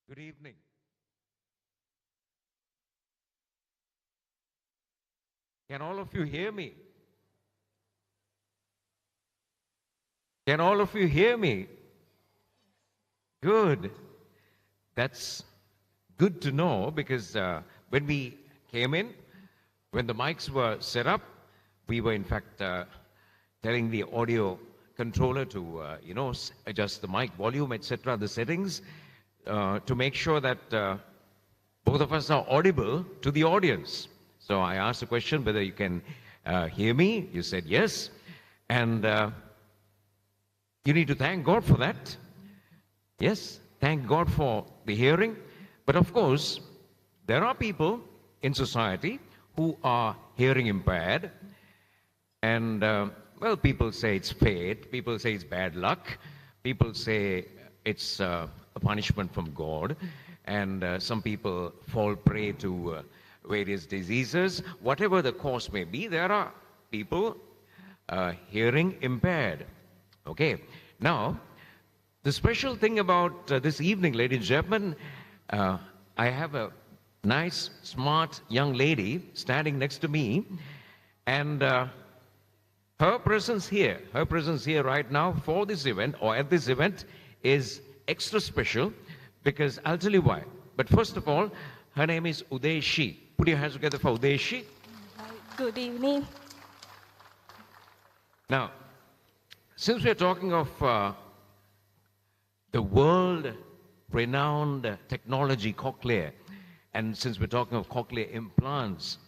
Good evening. Can all of you hear me? Can all of you hear me? Good. That's good to know because when we came in, when the mics were set up, we were in fact telling the audio controller to, adjust the mic volume, etc., the settings, to make sure that both of us are audible to the audience. So I asked the question whether you can hear me. You said yes. And you need to thank God for that. Yes, thank God for the hearing. But of course, there are people in society who are hearing impaired. And, people say it's fate. People say it's bad luck. People say it's a punishment from God. And some people fall prey to various diseases. Whatever the cause may be, there are people hearing impaired. Okay. Now, the special thing about this evening, ladies and gentlemen, I have a nice, smart young lady standing next to me, and her presence here right now for this event or at this event is extra special because I'll tell you why. But first of all, her name is Udeshi. Put your hands together for Udeshi. Good evening. Now, since we're talking of the world-renowned technology Cochlear, and since we're talking of cochlear implants,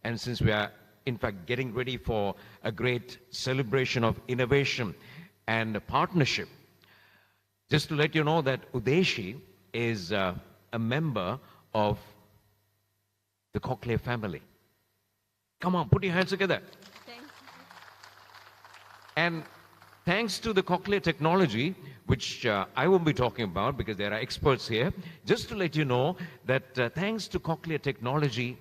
and since we are in fact getting ready for a great celebration of innovation and partnership, just to let you know that Udeshi is a member of the Cochlear family. Come on, put your hands together. Thank you. And thanks to the Cochlear technology, which I won't be talking about because there are experts here, just to let you know that thanks to Cochlear technology,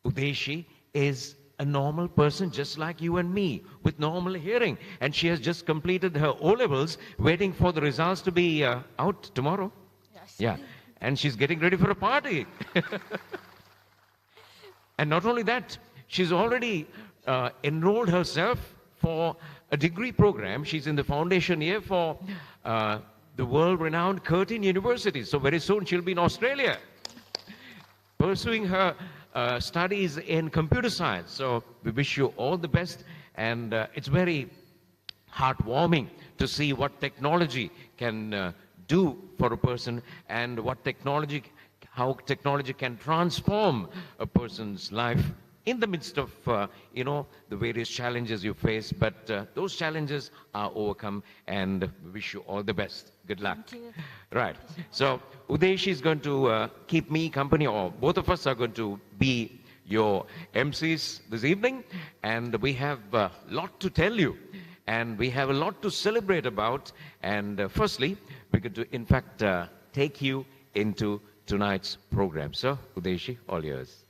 Udeshi is a normal person just like you and me with normal hearing. And she has just completed her O-levels, waiting for the results to be out tomorrow. Yes. Yeah, and she's getting ready for a party. And not only that, she's already enrolled herself for a degree program. She's in the foundation year for the world-renowned Curtin University. So very soon she'll be in Australia pursuing her studies in computer science. So we wish you all the best. And it's very heartwarming to see what technology can do for a person and how technology can transform a person's life in the midst of, the various challenges you face. But those challenges are overcome, and we wish you all the best. Good luck. Thank you. Right. So Udeshi is going to keep me company, or both of us are going to be your MCs this evening. And we have a lot to tell you, and we have a lot to celebrate about. And firstly, we're going to, in fact, take you into tonight's program. So, Udeshi, all yours.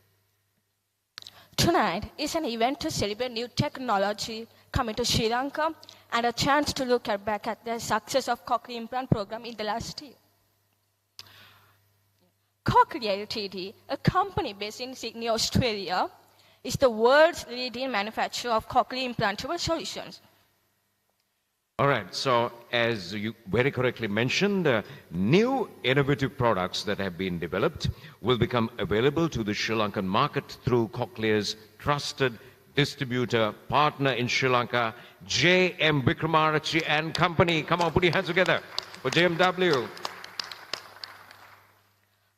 Tonight is an event to celebrate new technology coming to Sri Lanka and a chance to look back at the success of cochlear implant program in the last year. Cochlear Ltd, a company based in Sydney, Australia, is the world's leading manufacturer of cochlear implantable solutions. All right, so as you very correctly mentioned, new innovative products that have been developed will become available to the Sri Lankan market through Cochlear's trusted distributor partner in Sri Lanka, J.M. Wickramarachchi and Company. Come on, put your hands together for JMW.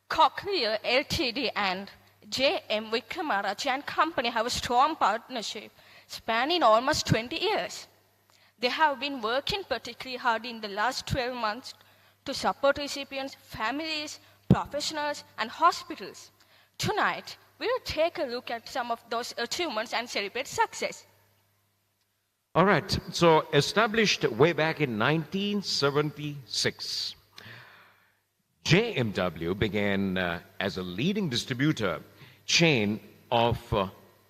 Cochlear Ltd and J.M. Wickramarachchi and Company have a strong partnership spanning almost 20 years. They have been working particularly hard in the last 12 months to support recipients, families, professionals, and hospitals. Tonight, we will take a look at some of those achievements and celebrate success. All right, so established way back in 1976, JMW began as a leading distributor chain of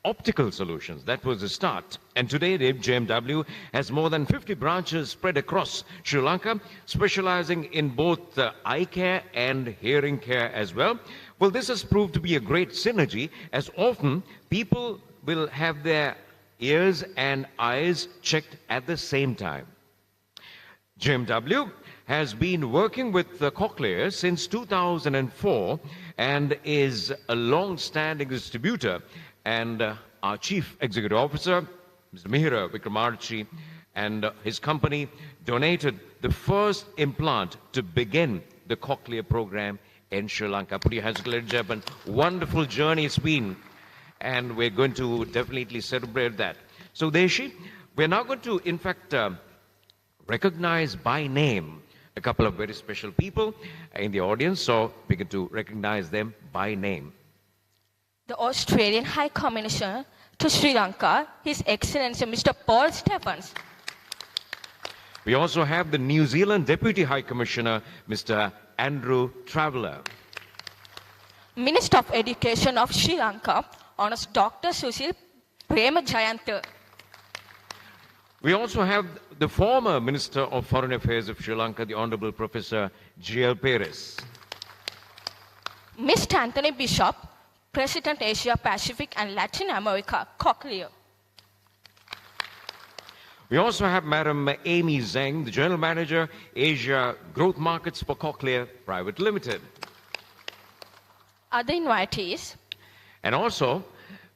optical solutions. That was the start. And today, JMW has more than 50 branches spread across Sri Lanka, specializing in both eye care and hearing care as well. Well, this has proved to be a great synergy, as often people will have their ears and eyes checked at the same time. JMW has been working with Cochlear since 2004 and is a long-standing distributor. And our Chief Executive Officer, Mr. Mihira Wickramarachchi, and his company donated the first implant to begin the Cochlear program in Sri Lanka. Put your hands together, ladies and gentlemen. Wonderful journey it's been, and we're going to definitely celebrate that. So, Deshi, we're now going to, in fact, recognize by name a couple of very special people in the audience, so we get to recognize them by name. The Australian High Commissioner to Sri Lanka, His Excellency Mr. Paul Stephens. We also have the New Zealand Deputy High Commissioner, Mr. Andrew Traveller. Minister of Education of Sri Lanka, Honours Dr. Susil Premajayantha. We also have the former Minister of Foreign Affairs of Sri Lanka, the Honourable Professor G.L. Perez. Mr. Anthony Bishop, President Asia Pacific and Latin America, Cochlear. We also have Madam Amy Zheng, the General Manager, Asia Growth Markets for Cochlear Private Limited. Other invitees. And also,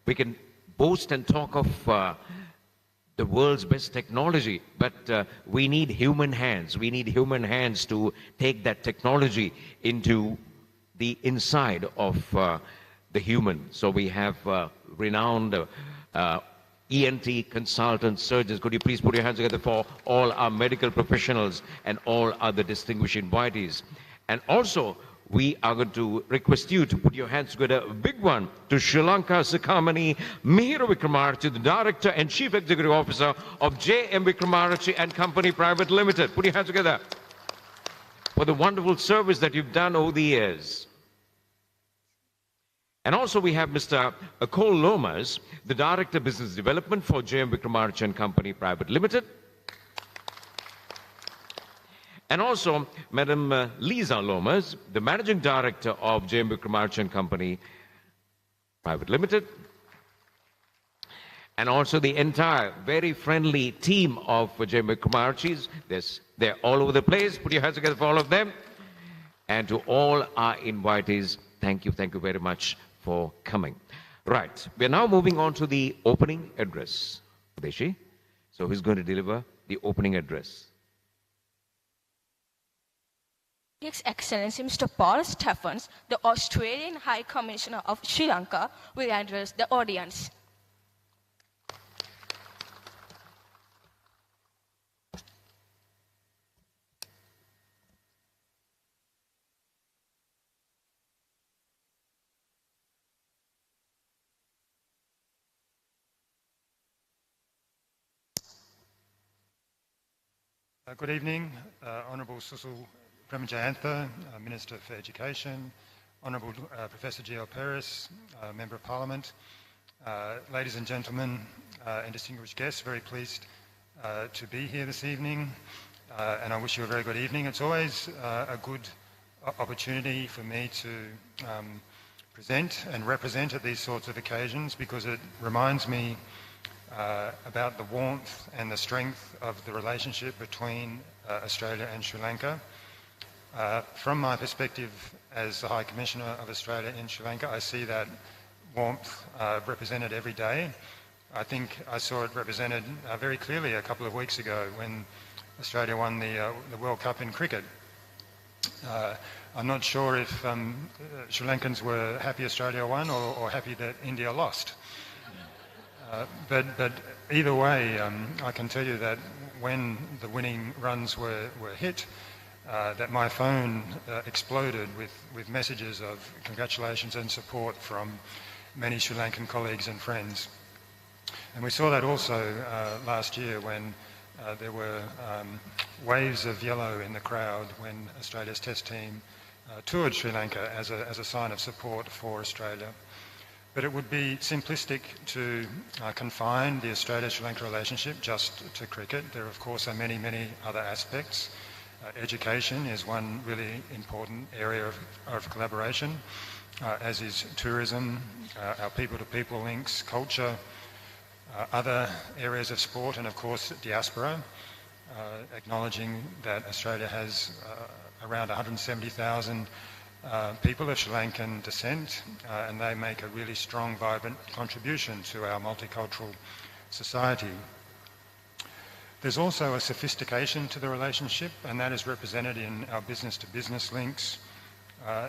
we can boast and talk of the world's best technology, but we need human hands. We need human hands to take that technology into the inside of the human. So we have renowned ENT consultants, surgeons. Could you please put your hands together for all our medical professionals and all other distinguished invitees. And also, we are going to request you to put your hands together, a big one, to Sri Lanka's Sakamani Mihira Wickramarachchi, the Director and Chief Executive Officer of J.M. Wickramarachchi and Company Private Limited. Put your hands together for the wonderful service that you've done over the years. And also we have Mr. Akol Lomas, the Director of Business Development for J.M. Wickramarachchi and Company Private Limited. And also Madam Lisa Lomas, the Managing Director of J.M. Wickramarachchi and Company Private Limited. And also the entire very friendly team of J.M. Wickramarachchi's. They're all over the place. Put your hands together for all of them. And to all our invitees, thank you very much for coming. Right, we're now moving on to the opening address. Deshi, so who's going to deliver the opening address? His Excellency Mr. Paul Stephens, the Australian High Commissioner of Sri Lanka, will address the audience. Good evening, Honourable Susil Premajayantha, Minister for Education, Honourable Professor G.L. Perez, Member of Parliament, ladies and gentlemen and distinguished guests, very pleased to be here this evening, and I wish you a very good evening. It's always a good opportunity for me to present and represent at these sorts of occasions, because it reminds me about the warmth and the strength of the relationship between Australia and Sri Lanka. From my perspective as the High Commissioner of Australia in Sri Lanka, I see that warmth represented every day. I think I saw it represented very clearly a couple of weeks ago when Australia won the World Cup in cricket. I'm not sure if Sri Lankans were happy Australia won or happy that India lost. But either way, I can tell you that when the winning runs were hit, that my phone exploded with messages of congratulations and support from many Sri Lankan colleagues and friends. And we saw that also last year when there were waves of yellow in the crowd when Australia's test team toured Sri Lanka as a sign of support for Australia. But it would be simplistic to confine the Australia-Sri Lanka relationship just to cricket. There, of course, are many, many other aspects. Education is one really important area of collaboration, as is tourism, our people-to-people links, culture, other areas of sport, and of course diaspora, acknowledging that Australia has around 170,000 people of Sri Lankan descent, and they make a really strong, vibrant contribution to our multicultural society. There's also a sophistication to the relationship, and that is represented in our business-to-business links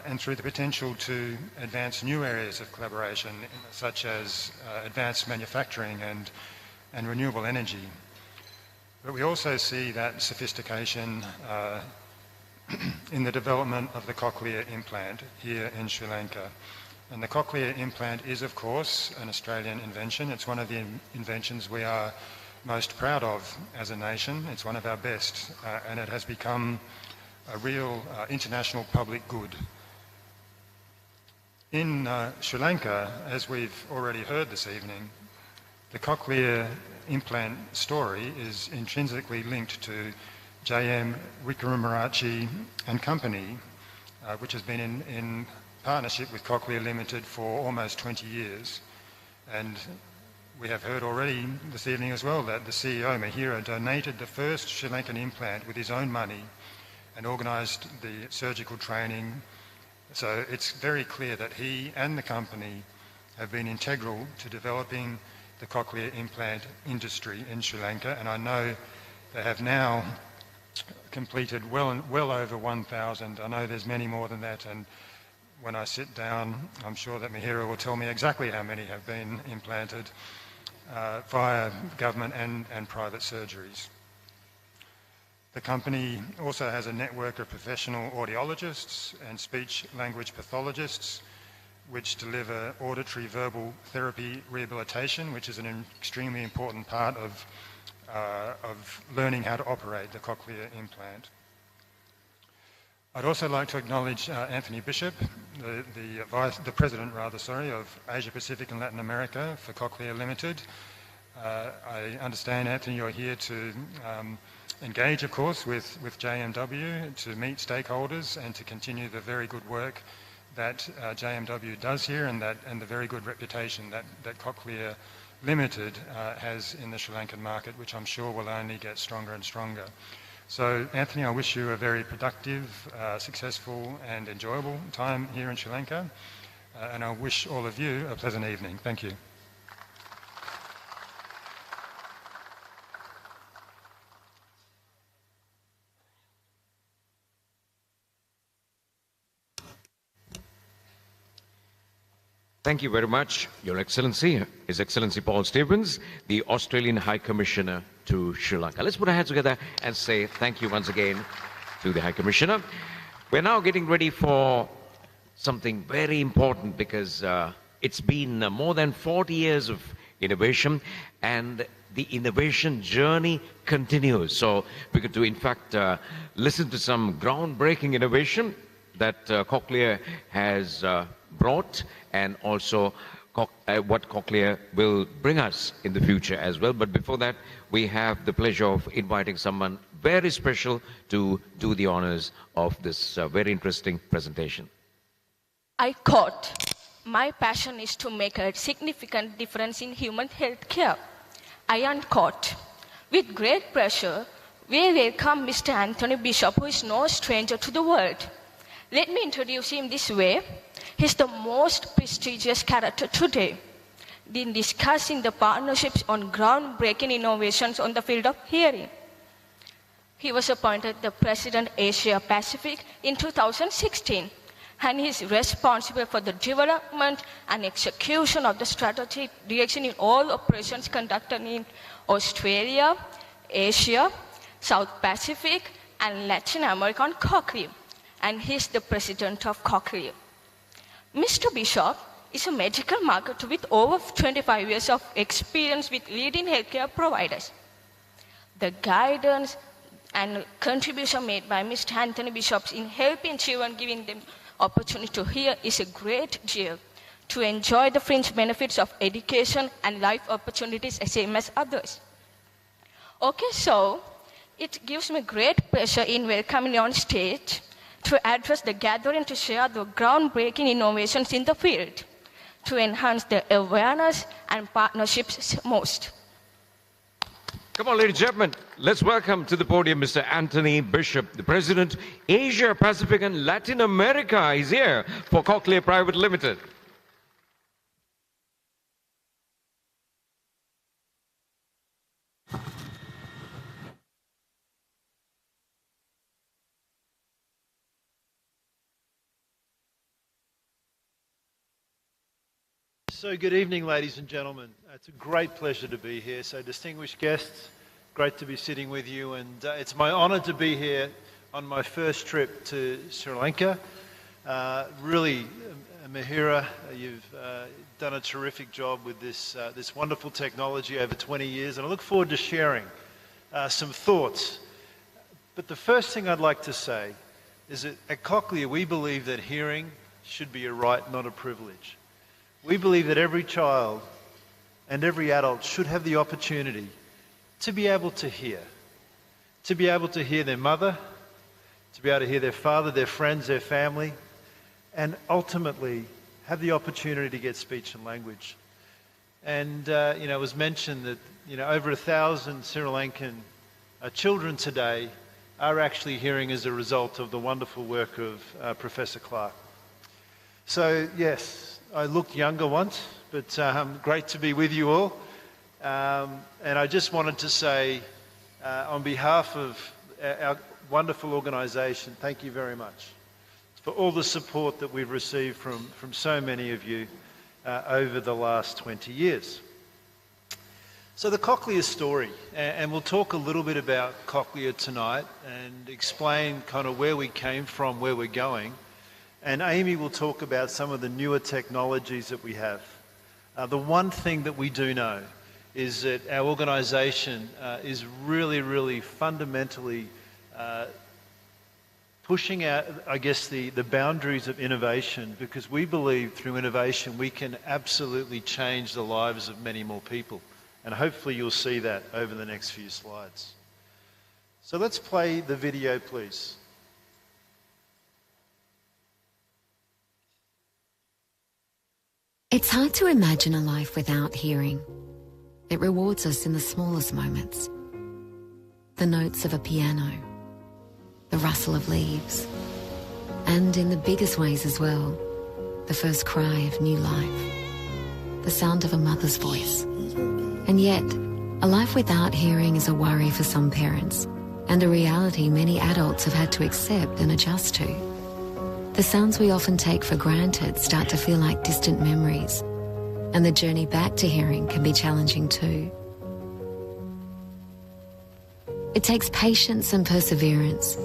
and through the potential to advance new areas of collaboration, such as advanced manufacturing and renewable energy. But we also see that sophistication in the development of the Cochlear implant here in Sri Lanka. And the Cochlear implant is, of course, an Australian invention. It's one of the inventions we are most proud of as a nation. It's one of our best, and it has become a real international public good. In Sri Lanka, as we've already heard this evening, the Cochlear implant story is intrinsically linked to J.M. Wickramarachchi and Company, which has been in partnership with Cochlear Limited for almost 20 years. And we have heard already this evening as well that the CEO, Mahira, donated the first Sri Lankan implant with his own money and organised the surgical training. So it's very clear that he and the company have been integral to developing the cochlear implant industry in Sri Lanka, and I know they have now completed well over 1,000. I know there's many more than that, and when I sit down, I'm sure that Mahira will tell me exactly how many have been implanted via government and private surgeries. The company also has a network of professional audiologists and speech-language pathologists which deliver auditory verbal therapy rehabilitation, which is an extremely important part of learning how to operate the cochlear implant. I'd also like to acknowledge Anthony Bishop, the President of Asia Pacific and Latin America for Cochlear Limited. I understand, Anthony, you're here to engage, of course, with JMW, to meet stakeholders and to continue the very good work that JMW does here and the very good reputation that Cochlear Limited has in the Sri Lankan market, which I'm sure will only get stronger and stronger. So, Anthony, I wish you a very productive, successful and enjoyable time here in Sri Lanka, and I wish all of you a pleasant evening. Thank you. Thank you very much, Your Excellency, His Excellency Paul Stevens, the Australian High Commissioner to Sri Lanka. Let's put our hands together and say thank you once again to the High Commissioner. We're now getting ready for something very important because it's been more than 40 years of innovation, and the innovation journey continues. So we get to, in fact, listen to some groundbreaking innovation that Cochlear has brought, and also what Cochlear will bring us in the future as well. But before that, we have the pleasure of inviting someone very special to do the honors of this very interesting presentation. I quote, "My passion is to make a significant difference in human health care." I unquote. With great pleasure, we welcome Mr. Anthony Bishop, who is no stranger to the world. Let me introduce him this way. He's the most prestigious character today in discussing the partnerships on groundbreaking innovations on the field of hearing. He was appointed the President Asia Pacific in 2016, and he's responsible for the development and execution of the strategic direction in all operations conducted in Australia, Asia, South Pacific, and Latin America on Cochlear, and he's the President of Cochlear. Mr. Bishop is a medical marketer with over 25 years of experience with leading healthcare providers. The guidance and contribution made by Mr. Anthony Bishop in helping children, giving them opportunity to hear, is a great deal to enjoy the fringe benefits of education and life opportunities same as others. Okay, so it gives me great pleasure in welcoming you on stage to address the gathering to share the groundbreaking innovations in the field to enhance the awareness and partnerships most. Come on, ladies and gentlemen, let's welcome to the podium Mr. Anthony Bishop, the President, Asia, Pacific and Latin America. He's here for Cochlear Private Limited. So good evening, ladies and gentlemen. It's a great pleasure to be here. So distinguished guests, great to be sitting with you. And it's my honour to be here on my first trip to Sri Lanka. Really, Mahira, you've done a terrific job with this wonderful technology over 20 years. And I look forward to sharing some thoughts. But the first thing I'd like to say is that at Cochlear, we believe that hearing should be a right, not a privilege. We believe that every child and every adult should have the opportunity to be able to hear their mother, to be able to hear their father, their friends, their family, and ultimately have the opportunity to get speech and language. And, it was mentioned that, over 1,000 Sri Lankan children today are actually hearing as a result of the wonderful work of Professor Clark. So, yes, I looked younger once, but great to be with you all. And I just wanted to say, on behalf of our wonderful organisation, thank you very much for all the support that we've received from so many of you over the last 20 years. So the Cochlear story, and we'll talk a little bit about Cochlear tonight and explain kind of where we came from, where we're going. And Amy will talk about some of the newer technologies that we have. The one thing that we do know is that our organisation is really, really fundamentally pushing out, I guess, the boundaries of innovation, because we believe through innovation we can absolutely change the lives of many more people. And hopefully you'll see that over the next few slides. So let's play the video, please. It's hard to imagine a life without hearing. It rewards us in the smallest moments. The notes of a piano, the rustle of leaves, and in the biggest ways as well, the first cry of new life, the sound of a mother's voice. And yet, a life without hearing is a worry for some parents, and a reality many adults have had to accept and adjust to. The sounds we often take for granted start to feel like distant memories, and the journey back to hearing can be challenging too. It takes patience and perseverance,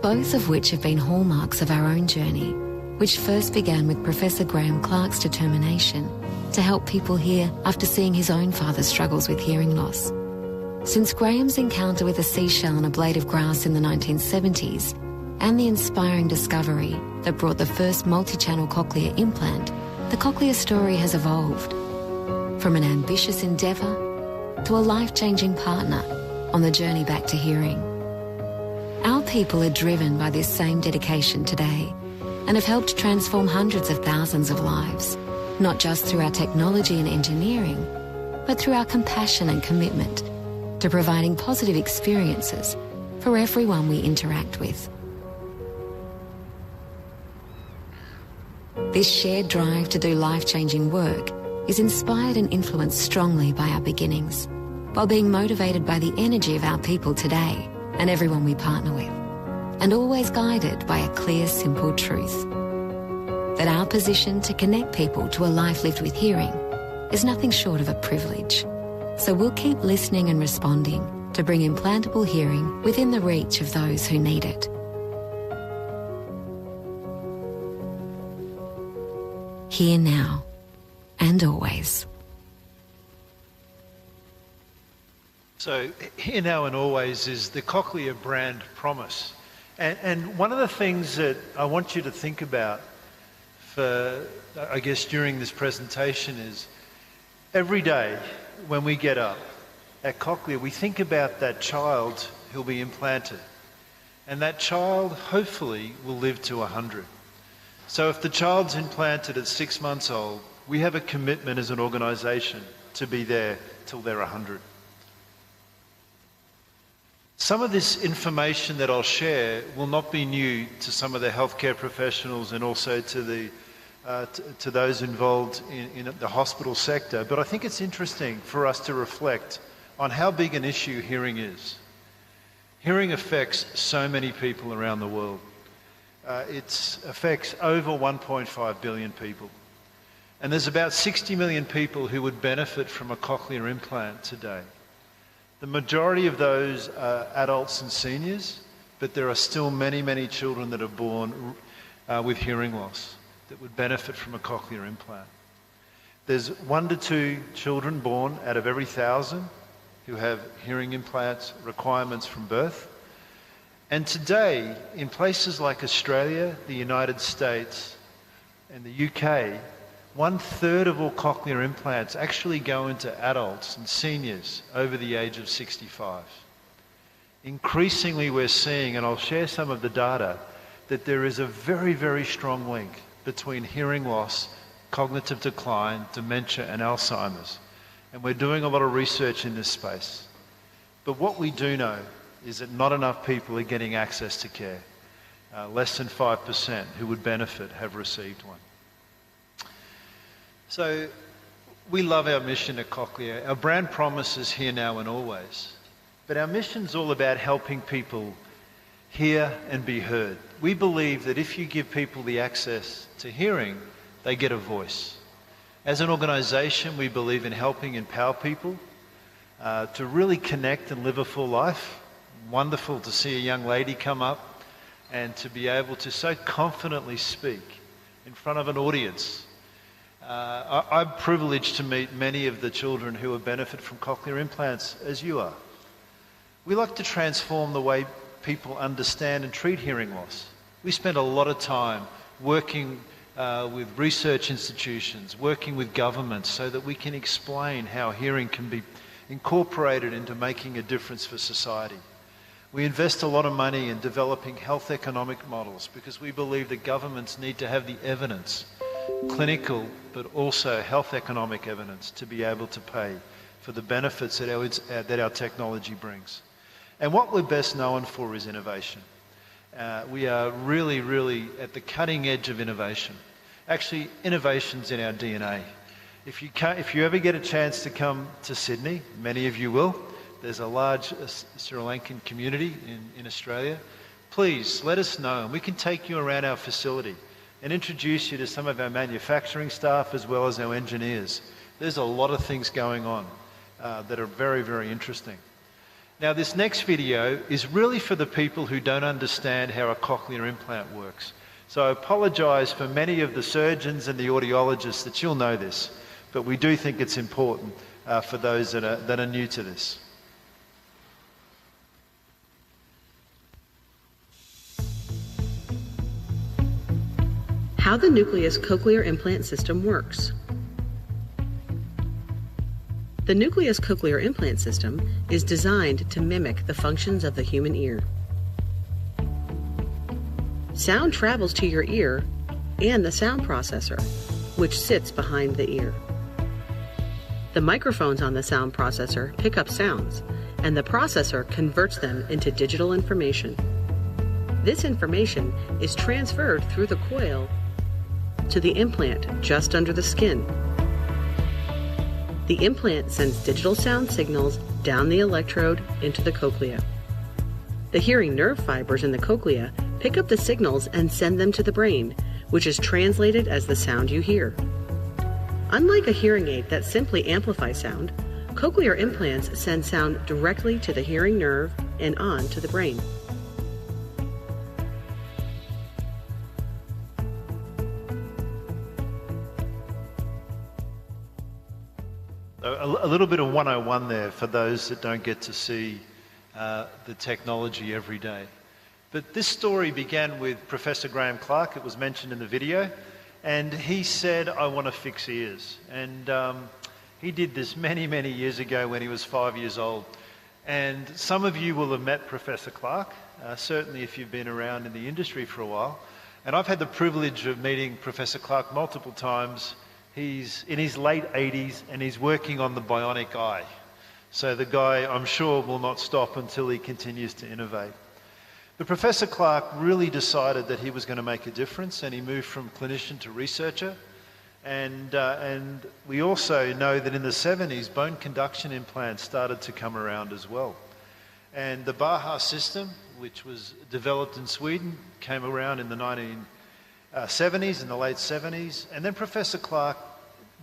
both of which have been hallmarks of our own journey, which first began with Professor Graham Clark's determination to help people hear after seeing his own father's struggles with hearing loss. Since Graham's encounter with a seashell and a blade of grass in the 1970s, and the inspiring discovery that brought the first multi-channel cochlear implant, the Cochlear story has evolved from an ambitious endeavour to a life-changing partner on the journey back to hearing. Our people are driven by this same dedication today and have helped transform hundreds of thousands of lives, not just through our technology and engineering, but through our compassion and commitment to providing positive experiences for everyone we interact with. This shared drive to do life-changing work is inspired and influenced strongly by our beginnings, while being motivated by the energy of our people today and everyone we partner with, and always guided by a clear, simple truth: that our position to connect people to a life lived with hearing is nothing short of a privilege. So we'll keep listening and responding to bring implantable hearing within the reach of those who need it. Here now and always. So here now and always is the Cochlear brand promise. And one of the things that I want you to think about for, I guess, during this presentation is every day when we get up at Cochlear, we think about that child who'll be implanted. And that child, hopefully, will live to 100. So if the child's implanted at 6 months old, we have a commitment as an organisation to be there till they're 100. Some of this information that I'll share will not be new to some of the healthcare professionals and also to those involved in the hospital sector, but I think it's interesting for us to reflect on how big an issue hearing is. Hearing affects so many people around the world. It affects over 1.5 billion people. And there's about 60 million people who would benefit from a cochlear implant today. The majority of those are adults and seniors, but there are still many, many children that are born with hearing loss that would benefit from a cochlear implant. There's 1 to 2 children born out of every 1,000 who have hearing implants requirements from birth. And today, in places like Australia, the United States, and the UK, 1/3 of all cochlear implants actually go into adults and seniors over the age of 65. Increasingly we're seeing, and I'll share some of the data, that there is a very, very strong link between hearing loss, cognitive decline, dementia and Alzheimer's. And we're doing a lot of research in this space. But what we do know is that not enough people are getting access to care. Less than 5% who would benefit have received one. So we love our mission at Cochlear. Our brand promise is here now and always. But our mission is all about helping people hear and be heard. We believe that if you give people the access to hearing, they get a voice. As an organisation, we believe in helping empower people to really connect and live a full life. Wonderful to see a young lady come up and to be able to so confidently speak in front of an audience. I'm privileged to meet many of the children who have benefited from cochlear implants, as you are. We like to transform the way people understand and treat hearing loss. We spend a lot of time working with research institutions, working with governments so that we can explain how hearing can be incorporated into making a difference for society. We invest a lot of money in developing health economic models because we believe that governments need to have the evidence, clinical but also health economic evidence, to be able to pay for the benefits that our technology brings. And what we're best known for is innovation. We are really, really at the cutting edge of innovation. Actually, innovation's in our DNA. If you ever get a chance to come to Sydney, many of you will, there's a large Sri Lankan community in Australia, please let us know and we can take you around our facility and introduce you to some of our manufacturing staff as well as our engineers. There's a lot of things going on that are very, very interesting. Now, this next video is really for the people who don't understand how a cochlear implant works. So I apologise for many of the surgeons and the audiologists that you'll know this, but we do think it's important for those that are new to this. How the Nucleus cochlear implant system works. The Nucleus cochlear implant system is designed to mimic the functions of the human ear. Sound travels to your ear and the sound processor, which sits behind the ear. The microphones on the sound processor pick up sounds, and the processor converts them into digital information. This information is transferred through the coil to the implant just under the skin. The implant sends digital sound signals down the electrode into the cochlea. The hearing nerve fibers in the cochlea pick up the signals and send them to the brain, which is translated as the sound you hear. Unlike a hearing aid that simply amplifies sound, cochlear implants send sound directly to the hearing nerve and on to the brain. A little bit of 101 there for those that don't get to see the technology every day. But this story began with Professor Graham Clark. It was mentioned in the video, And he said, I want to fix ears. And he did this many, many years ago when he was 5 years old. And some of you will have met Professor Clark, certainly if you've been around in the industry for a while. And I've had the privilege of meeting Professor Clark multiple times. He's in his late 80s and he's working on the bionic eye. So the guy, I'm sure, will not stop until he continues to innovate. But Professor Clark really decided that he was going to make a difference, and he moved from clinician to researcher. And we also know that in the 70s, bone conduction implants started to come around as well. And the Baha system, which was developed in Sweden, came around in the 1970s, in the late 70s. And then Professor Clark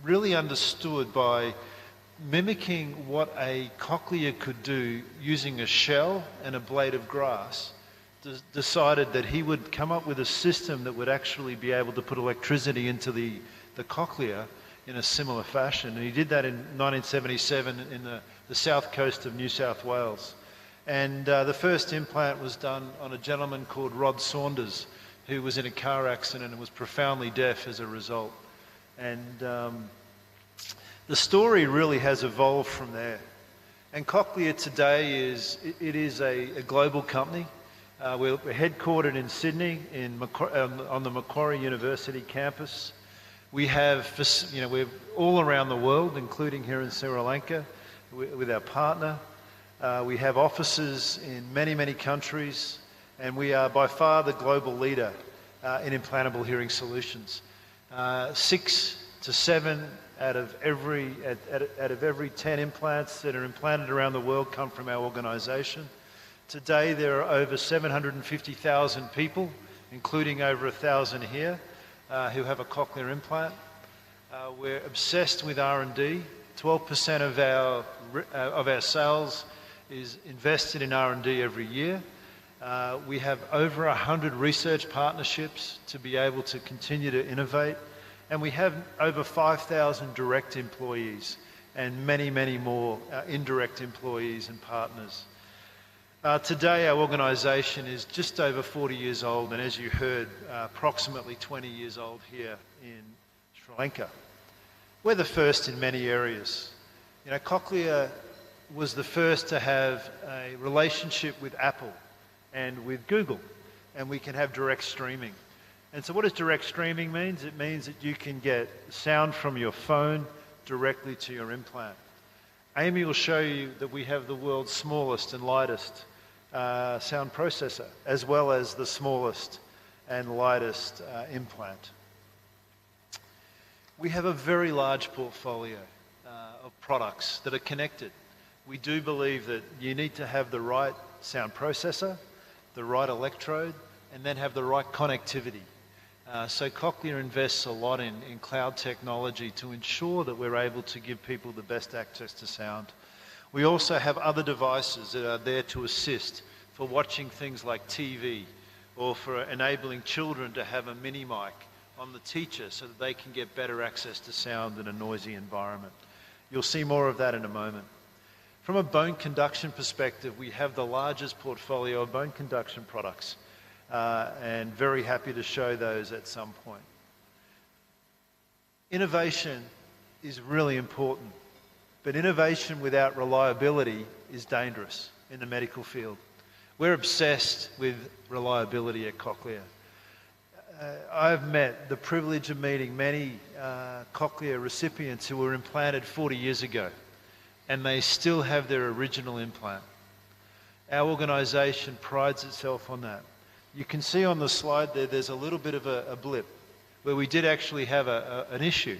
really understood by mimicking what a cochlea could do using a shell and a blade of grass, decided that he would come up with a system that would actually be able to put electricity into the cochlea in a similar fashion. And he did that in 1977 in the south coast of New South Wales. And the first implant was done on a gentleman called Rod Saunders, who was in a car accident and was profoundly deaf as a result. And the story really has evolved from there. And Cochlear today is a global company. We're headquartered in Sydney on the Macquarie University campus. We're all around the world, including here in Sri Lanka with our partner. We have offices in many, many countries, and we are by far the global leader in implantable hearing solutions. 6 to 7 out of every 10 implants that are implanted around the world come from our organisation. Today there are over 750,000 people, including over 1,000 here, who have a cochlear implant. We're obsessed with R&D. 12% of our sales is invested in R&D every year. We have over 100 research partnerships to be able to continue to innovate. And we have over 5,000 direct employees and many, many more indirect employees and partners. Today our organisation is just over 40 years old, and as you heard, approximately 20 years old here in Sri Lanka. We're the first in many areas. You know, Cochlear was the first to have a relationship with Apple and with Google, and we can have direct streaming. And so what does direct streaming mean? It means that you can get sound from your phone directly to your implant. Amy will show you that we have the world's smallest and lightest sound processor, as well as the smallest and lightest implant. We have a very large portfolio of products that are connected. We do believe that you need to have the right sound processor, the right electrode, and then have the right connectivity. So Cochlear invests a lot in cloud technology to ensure that we're able to give people the best access to sound. We also have other devices that are there to assist for watching things like TV, or for enabling children to have a mini mic on the teacher so that they can get better access to sound in a noisy environment. You'll see more of that in a moment. From a bone conduction perspective, we have the largest portfolio of bone conduction products, and very happy to show those at some point. Innovation is really important, but innovation without reliability is dangerous in the medical field. We're obsessed with reliability at Cochlear. I've met the privilege of meeting many Cochlear recipients who were implanted 40 years ago, and they still have their original implant. Our organisation prides itself on that. You can see on the slide there's a little bit of a blip where we did actually have an issue.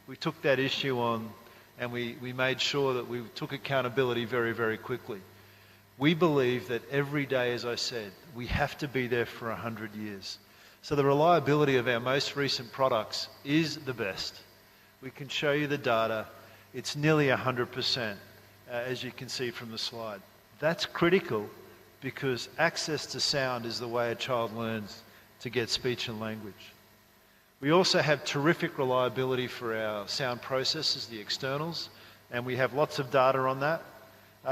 We took that issue on, and we made sure that we took accountability very, very quickly. We believe that every day, as I said, we have to be there for 100 years. So the reliability of our most recent products is the best. We can show you the data. It's nearly 100%, as you can see from the slide. That's critical because access to sound is the way a child learns to get speech and language. We also have terrific reliability for our sound processors, the externals, and we have lots of data on that.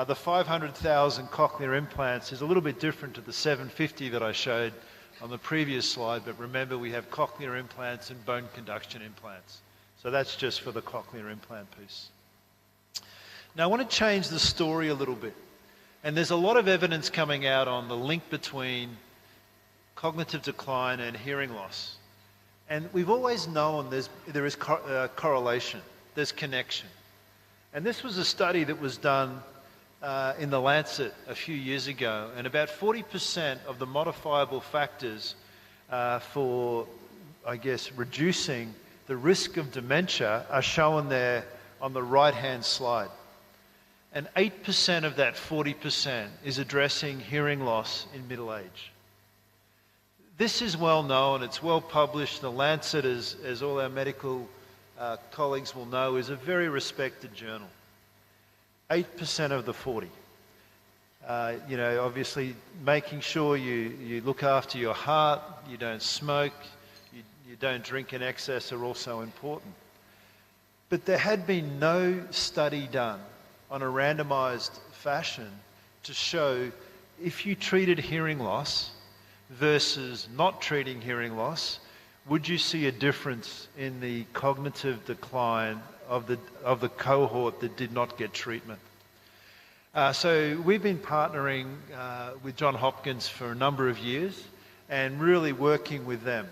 The 500,000 cochlear implants is a little bit different to the 750 that I showed on the previous slide, but remember we have cochlear implants and bone conduction implants. So that's just for the cochlear implant piece. Now I want to change the story a little bit. And there's a lot of evidence coming out on the link between cognitive decline and hearing loss. And we've always known there is correlation, there's connection. And this was a study that was done in the Lancet a few years ago, and about 40% of the modifiable factors for, I guess, reducing the risk of dementia are shown there on the right-hand slide. And 8% of that 40% is addressing hearing loss in middle age. This is well known, it's well published. The Lancet, as all our medical colleagues will know, is a very respected journal. 8% of the 40. Obviously making sure you look after your heart, you don't smoke, you don't drink in excess are also important. But there had been no study done on a randomized fashion to show if you treated hearing loss versus not treating hearing loss, would you see a difference in the cognitive decline of the cohort that did not get treatment? So we've been partnering with Johns Hopkins for a number of years and really working with them.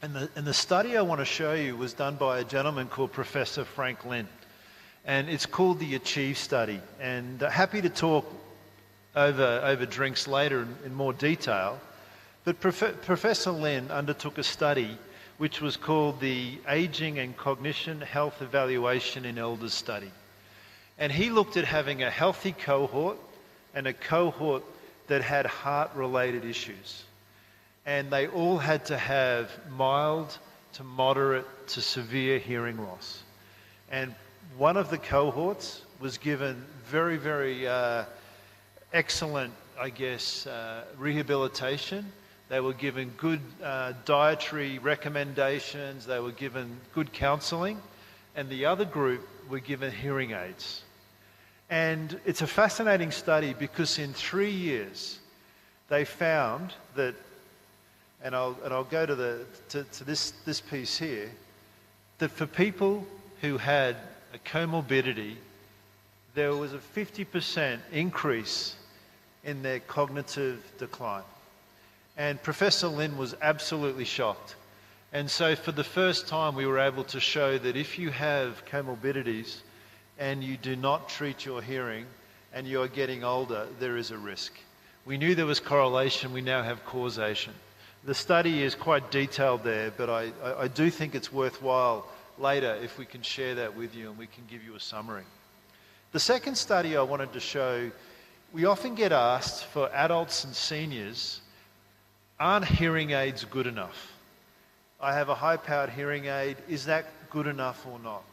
And the study I want to show you was done by a gentleman called Professor Frank Lin. And it's called the Achieve Study. And happy to talk over drinks later in more detail. But Professor Lin undertook a study which was called the Aging and Cognition Health Evaluation in Elders Study. And he looked at having a healthy cohort and a cohort that had heart-related issues. And they all had to have mild to moderate to severe hearing loss. And one of the cohorts was given very, very excellent, I guess, rehabilitation. They were given good dietary recommendations. They were given good counseling. And the other group were given hearing aids. And it's a fascinating study because in 3 years, they found that, and I'll go to this piece here, that for people who had a comorbidity, there was a 50% increase in their cognitive decline. And Professor Lin was absolutely shocked. And so for the first time, we were able to show that if you have comorbidities and you do not treat your hearing and you're getting older, there is a risk. We knew there was correlation, we now have causation. The study is quite detailed there, but I do think it's worthwhile later if we can share that with you and we can give you a summary. The second study I wanted to show, we often get asked for adults and seniors, aren't hearing aids good enough? I have a high-powered hearing aid, is that good enough or not?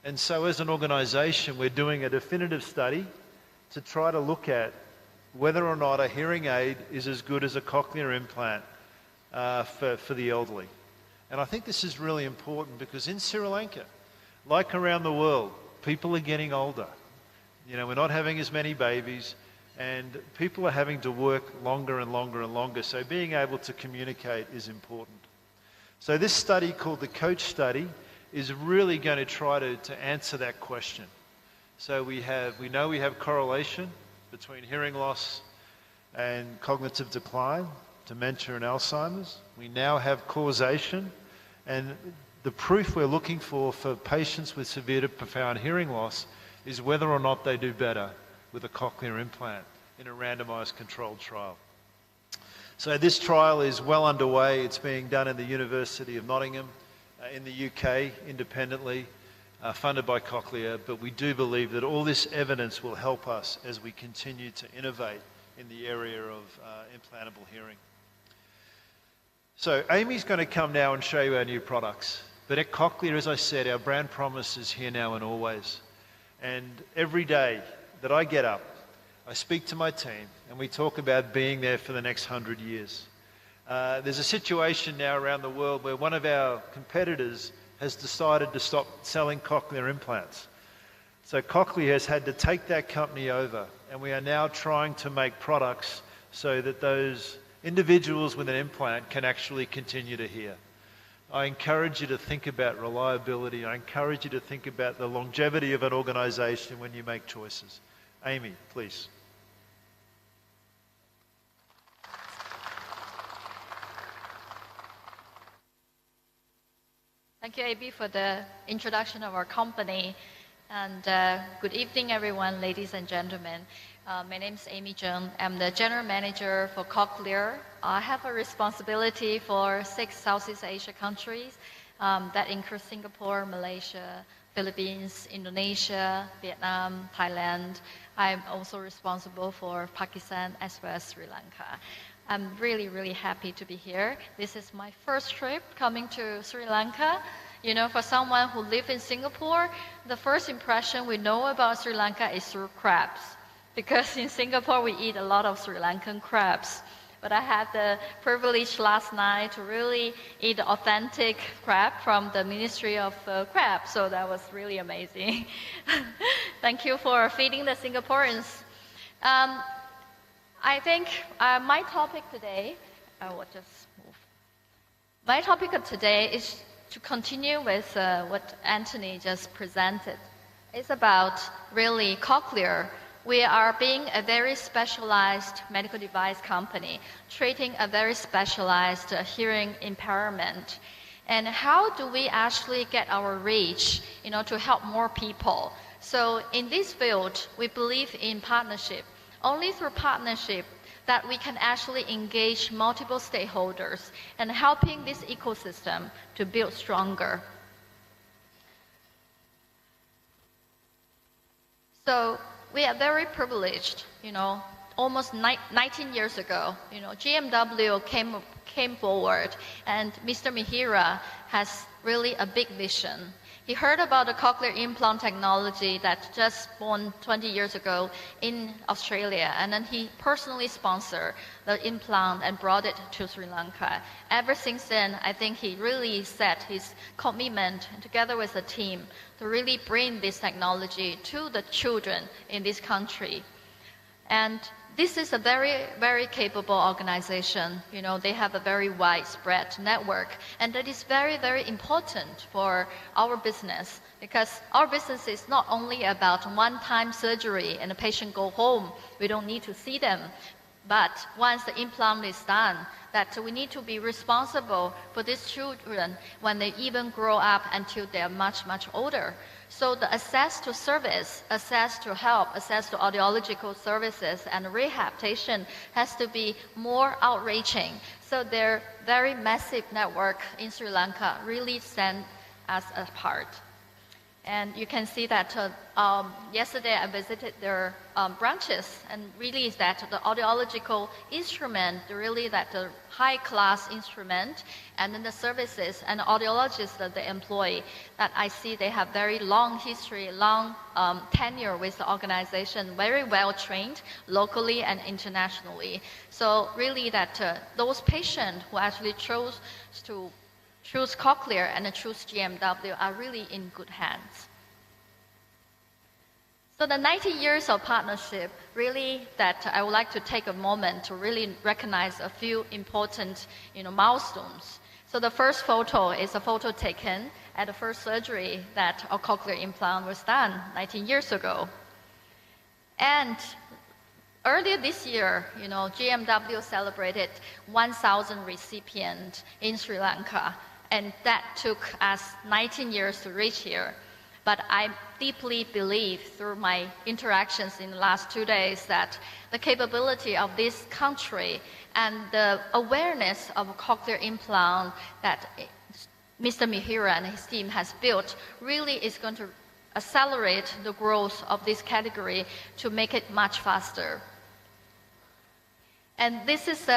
And so as an organization, we're doing a definitive study to try to look at whether or not a hearing aid is as good as a cochlear implant for the elderly. And I think this is really important because in Sri Lanka, like around the world, people are getting older. You know, we're not having as many babies and people are having to work longer and longer and longer. So being able to communicate is important. So this study called the COACH study is really going to try to answer that question. So we know we have correlation between hearing loss and cognitive decline, dementia and Alzheimer's. We now have causation, and the proof we're looking for patients with severe to profound hearing loss is whether or not they do better with a cochlear implant in a randomized controlled trial. So this trial is well underway. It's being done in the University of Nottingham in the UK independently, funded by Cochlear, but we do believe that all this evidence will help us as we continue to innovate in the area of implantable hearing. So Amy's going to come now and show you our new products. But at Cochlear, as I said, our brand promise is here now and always. And every day that I get up, I speak to my team and we talk about being there for the next 100 years. There's a situation now around the world where one of our competitors has decided to stop selling cochlear implants. So Cochlear has had to take that company over, and we are now trying to make products so that those individuals with an implant can actually continue to hear. I encourage you to think about reliability. I encourage you to think about the longevity of an organization when you make choices. Amy, please. Thank you, AB, for the introduction of our company. And good evening, everyone, ladies and gentlemen. My name is Amy Zheng. I'm the General Manager for Cochlear. I have a responsibility for 6 Southeast Asia countries. That includes Singapore, Malaysia, Philippines, Indonesia, Vietnam, Thailand. I'm also responsible for Pakistan as well as Sri Lanka. I'm really, really happy to be here. This is my first trip coming to Sri Lanka. You know, for someone who lives in Singapore, the first impression we know about Sri Lanka is through crabs. Because in Singapore, we eat a lot of Sri Lankan crabs. But I had the privilege last night to really eat authentic crab from the Ministry of Crab. So that was really amazing. Thank you for feeding the Singaporeans. I think my topic today, I will just move. My topic of today is to continue with what Anthony just presented. It's about really Cochlear. We are being a very specialized medical device company, treating a very specialized hearing impairment. And how do we actually get our reach, to help more people? So in this field, we believe in partnership. Only through partnership that we can actually engage multiple stakeholders and helping this ecosystem to build stronger. So we are very privileged, almost 19 years ago, GMW came forward, and Mr. Mihira has really a big vision. He heard about the cochlear implant technology that just born 20 years ago in Australia, and then he personally sponsored the implant and brought it to Sri Lanka. Ever since then, I think he really set his commitment together with the team to really bring this technology to the children in this country. And this is a very, very capable organization. They have a very widespread network, and that is very, very important for our business, because our business is not only about one-time surgery and the patient go home, we don't need to see them. But once the implant is done, that we need to be responsible for these children when they even grow up until they're much, much older. So the access to service, access to help, access to audiological services and rehabilitation has to be more outreaching. So their very massive network in Sri Lanka really stands us apart. And you can see that yesterday I visited their branches, and really is that the audiological instrument, really that the high-class instrument, and then the services and the audiologists that they employ, that I see they have very long history, long tenure with the organization, very well trained locally and internationally. So really that those patients who actually choose Cochlear and choose GMW are really in good hands. So the 90 years of partnership, really that I would like to take a moment to really recognize a few important milestones. So the first photo is a photo taken at the first surgery that a cochlear implant was done 19 years ago. And earlier this year, GMW celebrated 1,000 recipients in Sri Lanka. And that took us 19 years to reach here. But I deeply believe through my interactions in the last 2 days that the capability of this country and the awareness of a cochlear implant that Mr. Mihira and his team has built really is going to accelerate the growth of this category to make it much faster. And this is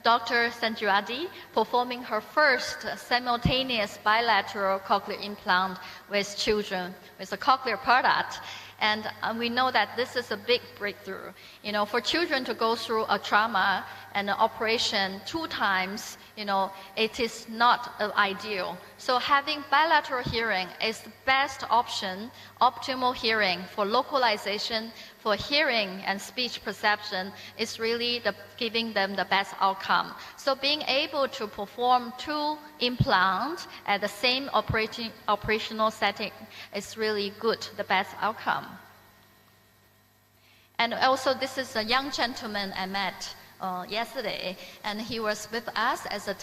Dr. Sanjuadi performing her first simultaneous bilateral cochlear implant with children with a cochlear product. And we know that this is a big breakthrough. For children to go through a trauma and an operation 2 times, it is not ideal. So having bilateral hearing is the best option, optimal hearing for localization, for hearing and speech perception is really giving them the best outcome. So being able to perform 2 implants at the same operational setting is really good, the best outcome. And also, this is a young gentleman I met yesterday, and he was with us as a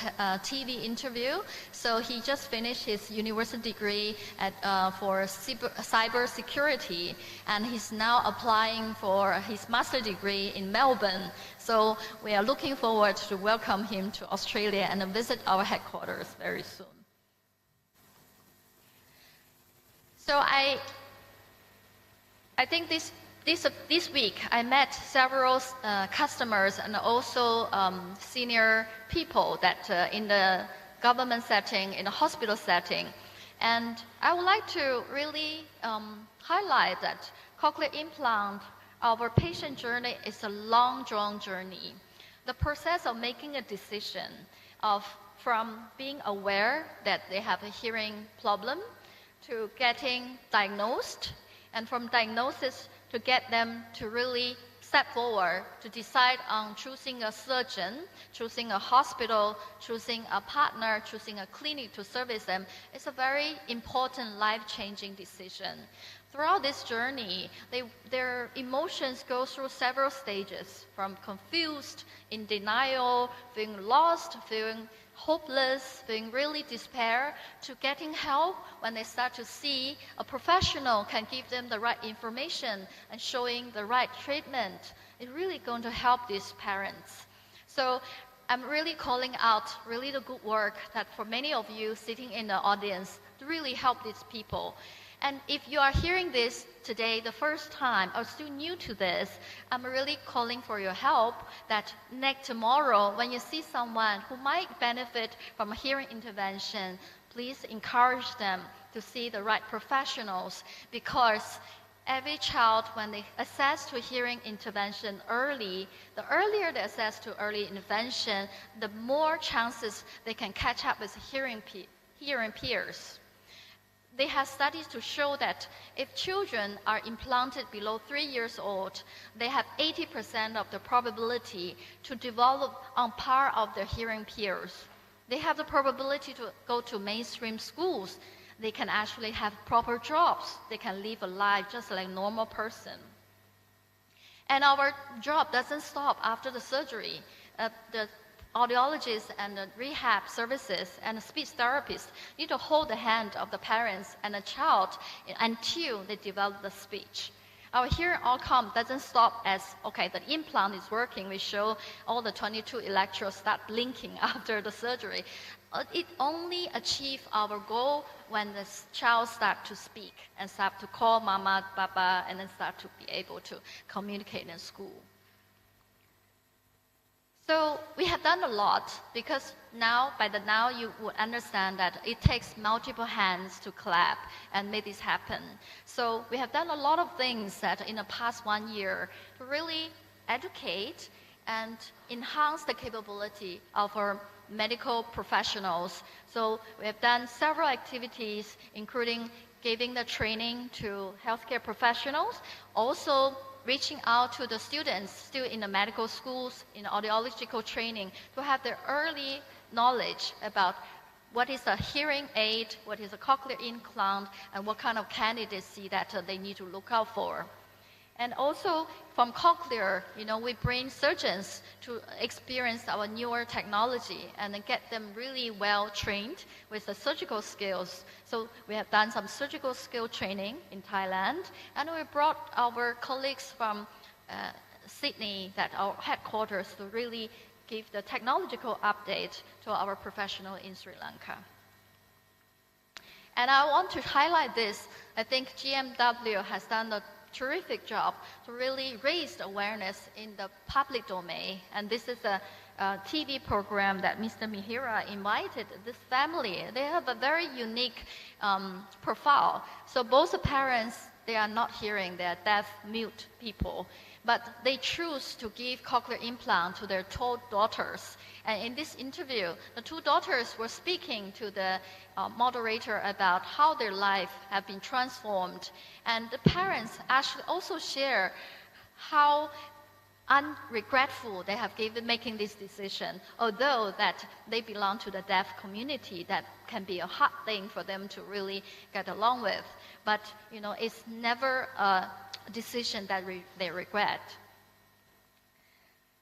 TV interview. So he just finished his university degree for cyber security, and he's now applying for his master's degree in Melbourne. So we are looking forward to welcome him to Australia and visit our headquarters very soon. So I think this week, I met several customers and also senior people that in the government setting, in the hospital setting. And I would like to really highlight that cochlear implant, our patient journey is a long, drawn journey. The process of making a decision from being aware that they have a hearing problem to getting diagnosed, and from diagnosis to get them to really step forward to decide on choosing a surgeon, choosing a hospital, choosing a partner, choosing a clinic to service them. It's a very important life-changing decision. Throughout this journey, their emotions go through several stages, from confused, in denial, feeling lost, feeling hopeless, feeling really despair, to getting help when they start to see a professional can give them the right information and showing the right treatment. It's really going to help these parents. So I'm really calling out really the good work that for many of you sitting in the audience to really help these people. And if you are hearing this today the first time or still new to this, I'm really calling for your help that tomorrow when you see someone who might benefit from a hearing intervention, please encourage them to see the right professionals, because every child, when they access to hearing intervention early, the earlier they access to early intervention, the more chances they can catch up with hearing peers. They have studies to show that if children are implanted below 3 years old, they have 80% of the probability to develop on par of their hearing peers. They have the probability to go to mainstream schools. They can actually have proper jobs. They can live a life just like a normal person. And our job doesn't stop after the surgery. The audiologists and the rehab services and the speech therapists need to hold the hand of the parents and the child until they develop the speech. Our hearing outcome doesn't stop as, okay, the implant is working. We show all the 22 electrodes start blinking after the surgery. It only achieves our goal when the child starts to speak and start to call mama, papa, and then start to be able to communicate in school. So we have done a lot, because by now you would understand that it takes multiple hands to clap and make this happen. So we have done a lot of things that in the past 1 year to really educate and enhance the capability of our medical professionals. So we have done several activities, including giving the training to healthcare professionals, also reaching out to the students still in the medical schools, in audiological training, to have their early knowledge about what is a hearing aid, what is a cochlear implant, and what kind of candidacy that they need to look out for. And also from Cochlear, we bring surgeons to experience our newer technology and then get them really well trained with the surgical skills. So we have done some surgical skill training in Thailand, and we brought our colleagues from Sydney, that our headquarters, to really give the technological update to our professional in Sri Lanka. And I want to highlight this. I think GMW has done a terrific job to really raise the awareness in the public domain. And this is a TV program that Mr. Mihira invited this family. They have a very unique profile. So both the parents, they are not hearing, they are deaf, mute people. But they choose to give cochlear implant to their 2 daughters. And in this interview, the 2 daughters were speaking to the moderator about how their life have been transformed. And the parents actually also share how unregretful they have given making this decision, although that they belong to the deaf community, that can be a hard thing for them to really get along with. But it's never a decision that they regret.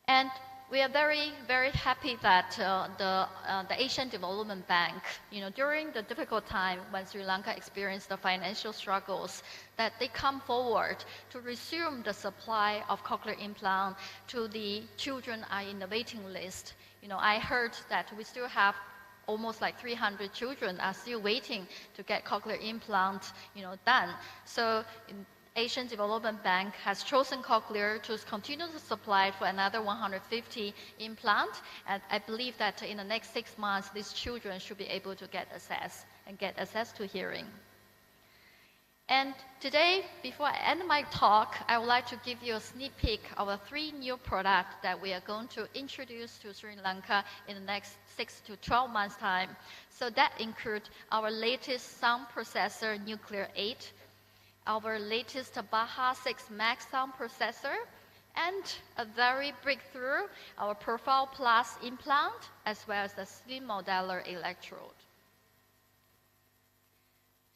And we are very, very happy that the Asian Development Bank, during the difficult time when Sri Lanka experienced the financial struggles, that they come forward to resume the supply of cochlear implant to the children are in the waiting list. I heard that we still have almost like 300 children are still waiting to get cochlear implant, done. So Asian Development Bank has chosen Cochlear to continue to supply for another 150 implants, and I believe that in the next 6 months, these children should be able to get access to hearing. And today, before I end my talk, I would like to give you a sneak peek of the 3 new products that we are going to introduce to Sri Lanka in the next 6 to 12 months' time. So that includes our latest sound processor, Nuclear 8, our latest Baha 6 Max sound processor, and a very breakthrough, our Profile Plus implant, as well as the slim modular electrode.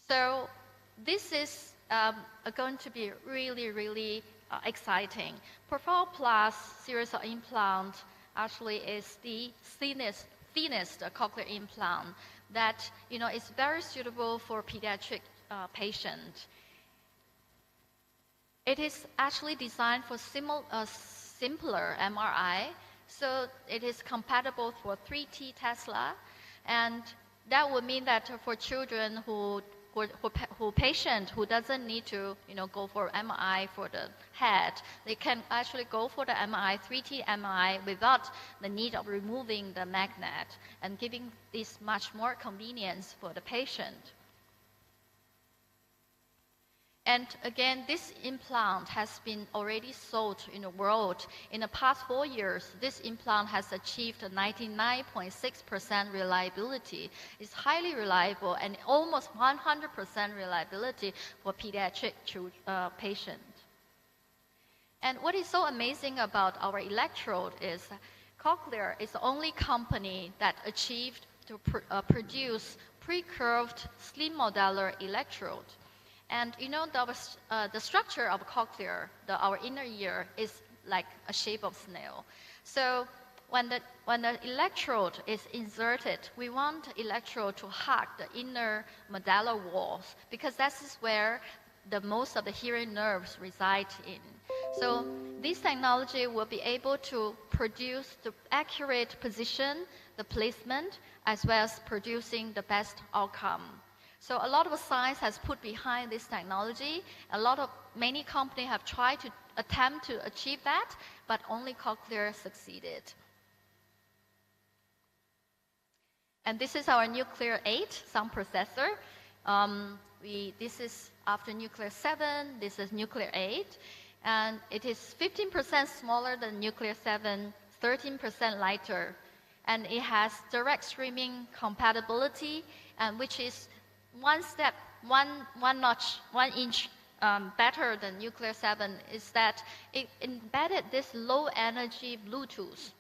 So this is going to be really, really exciting. Profile Plus series of implant actually is the thinnest cochlear implant that is very suitable for pediatric patients. It is actually designed for simpler MRI, so it is compatible for 3T Tesla, and that would mean that for children who patient who doesn't need to go for MRI for the head, they can actually go for the MRI, 3T MRI, without the need of removing the magnet, and giving this much more convenience for the patient. And again, this implant has been already sold in the world. In the past 4 years, this implant has achieved 99.6% reliability. It's highly reliable and almost 100% reliability for pediatric patients. And what is so amazing about our electrode is Cochlear is the only company that achieved to produce pre-curved slim modular electrode. And the structure of Cochlear, our inner ear, is like a shape of snail. So when the electrode is inserted, we want the electrode to hug the inner medulla walls, because that is where the most of the hearing nerves reside in. So this technology will be able to produce the accurate position, the placement, as well as producing the best outcome. So a lot of science has put behind this technology. Many companies have tried to attempt to achieve that, but only Cochlear succeeded. And this is our Nuclear 8 sound processor. This is after Nuclear 7, this is Nuclear 8. And it is 15% smaller than Nuclear 7, 13% lighter. And it has direct streaming compatibility, and which is one inch better than Nuclear 7 is that it embedded this low energy Bluetooth.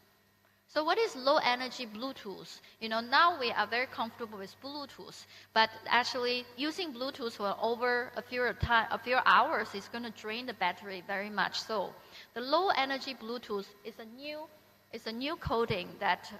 So what is low energy Bluetooth? Now we are very comfortable with Bluetooth, but actually using Bluetooth for over a few hours is going to drain the battery very much. So the low energy Bluetooth is a new coding that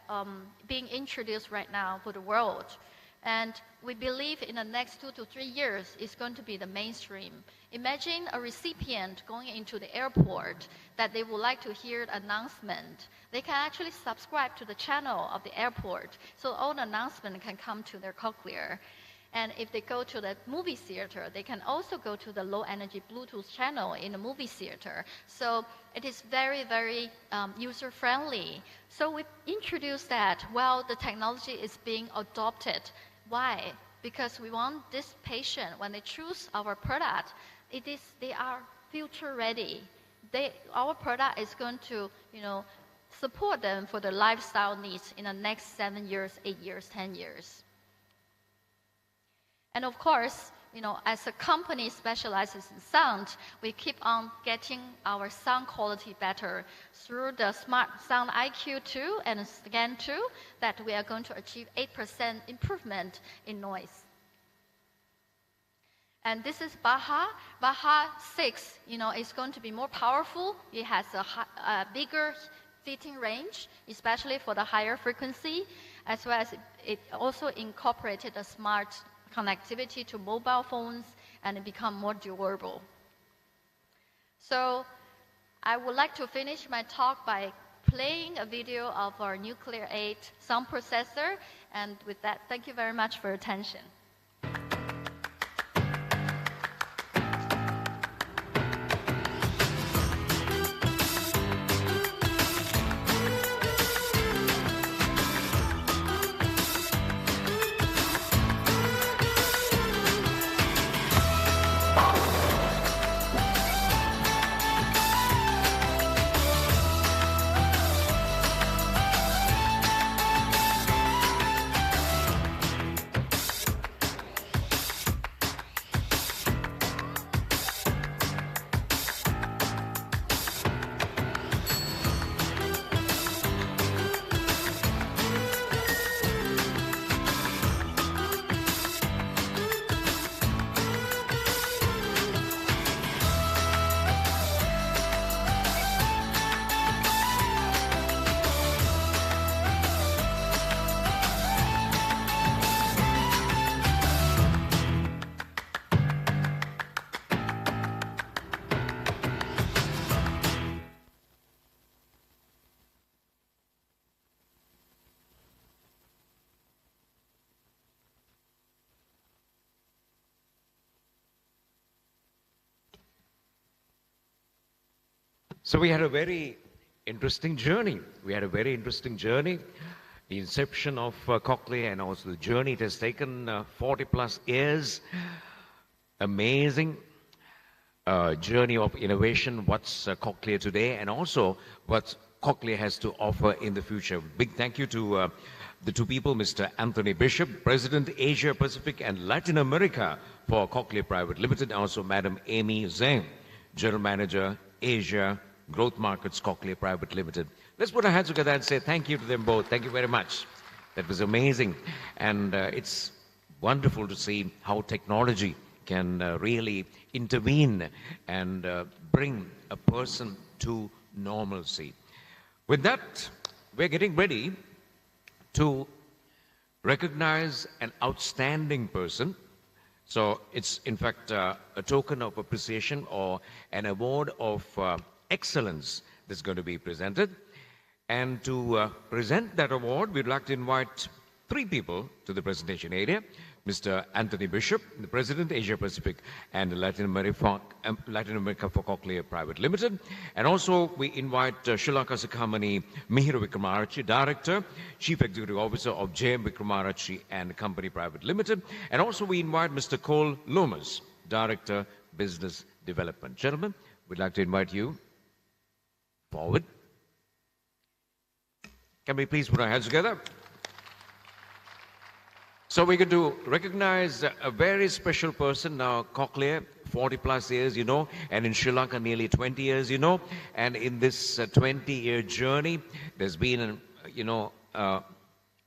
being introduced right now for the world. And we believe in the next 2 to 3 years it's going to be the mainstream. Imagine a recipient going into the airport that they would like to hear an announcement. They can actually subscribe to the channel of the airport, so all the announcement can come to their Cochlear. And if they go to the movie theater, they can also go to the low energy Bluetooth channel in the movie theater. So it is very, very user friendly. So we introduced that while the technology is being adopted. Why? Because we want this patient, when they choose our product, they are future ready. Our product is going to, support them for their lifestyle needs in the next 7 years, 8 years, 10 years. And of course, as a company specializes in sound, we keep on getting our sound quality better through the Smart Sound IQ 2 and Scan 2, that we are going to achieve 8% improvement in noise. And this is Baha. Baha 6, is going to be more powerful. It has a bigger seating range, especially for the higher frequency, as well as it also incorporated a smart connectivity to mobile phones, and it become more durable. So I would like to finish my talk by playing a video of our Nuclear 8 sound processor. And with that, thank you very much for your attention. So we had a very interesting journey. The inception of Cochlear, and also the journey it has taken 40 plus years. Amazing journey of innovation, what's Cochlear today, and also what Cochlear has to offer in the future. Big thank you to the two people, Mr. Anthony Bishop, President Asia Pacific and Latin America for Cochlear Private Limited, and also Madam Amy Zhang, General Manager, Asia Growth Markets, Cochlear Private Limited. Let's put our hands together and say thank you to them both. Thank you very much. That was amazing. And it's wonderful to see how technology can really intervene and bring a person to normalcy. With that, we're getting ready to recognize an outstanding person. So it's in fact a token of appreciation or an award of excellence that's going to be presented. And to present that award, we'd like to invite three people to the presentation area. Mr. Anthony Bishop, the President, Asia Pacific and Latin America for Cochlear Private Limited. And also we invite Sri Lanka Company Mihira Wickramarachchi, Director, Chief Executive Officer of JM Wickramarachchi and Company Private Limited. And also we invite Mr. Cole Lomas, Director, Business Development. Gentlemen, we'd like to invite you forward. Can we please put our hands together? So we're going to recognize a very special person now, Cochlear, 40 plus years, and in Sri Lanka nearly 20 years, and in this 20-year journey, there's been, a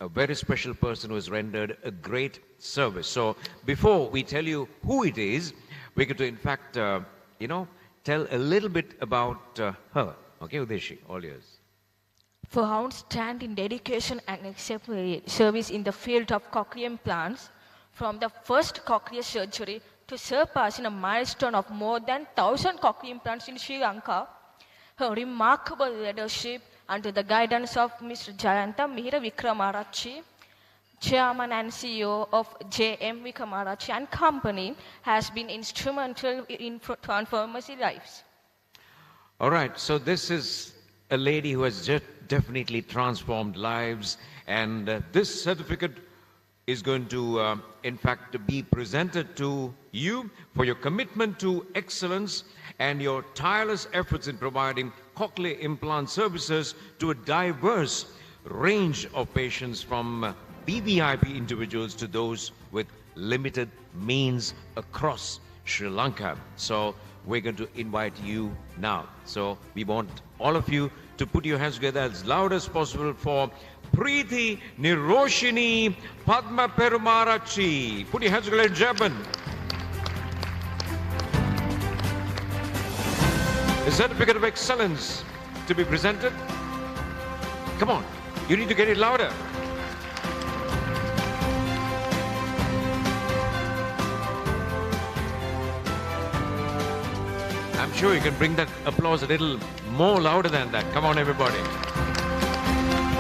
very special person who has rendered a great service. So before we tell you who it is, we're going to, in fact, tell a little bit about her. Okay, Udeshi, all yours. For outstanding dedication and exemplary service in the field of cochlear implants, from the first cochlear surgery to surpassing a milestone of more than 1,000 cochlear implants in Sri Lanka, her remarkable leadership under the guidance of Mr. Jayanta Mihira Wickramarachchi, Chairman and CEO of JM Wickramarachchi and Company, has been instrumental in transforming lives. All right, so this is a lady who has just definitely transformed lives, and this certificate is going to, in fact, be presented to you for your commitment to excellence and your tireless efforts in providing cochlear implant services to a diverse range of patients, from BVIP individuals to those with limited means across Sri Lanka. So we're going to invite you now. So we want all of you to put your hands together as loud as possible for Preeti Niroshini Padma Perumarachchi. Put your hands together, Japan. A certificate of excellence to be presented. Come on, you need to get it louder. I'm sure you can bring that applause a little more louder than that. Come on, everybody.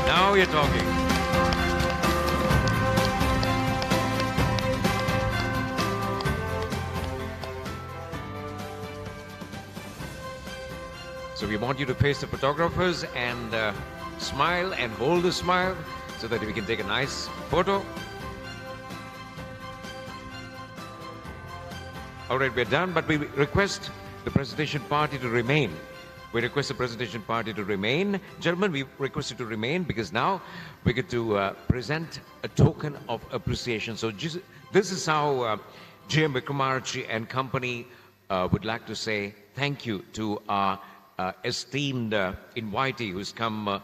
Now you're talking. So we want you to face the photographers and smile and hold the smile so that we can take a nice photo. All right, we're done, but we request the presentation party to remain. We request the presentation party to remain. Gentlemen, we request you to remain because now we get to present a token of appreciation. So this is how J.M. Wickramarachchi and company would like to say thank you to our esteemed invitee who's come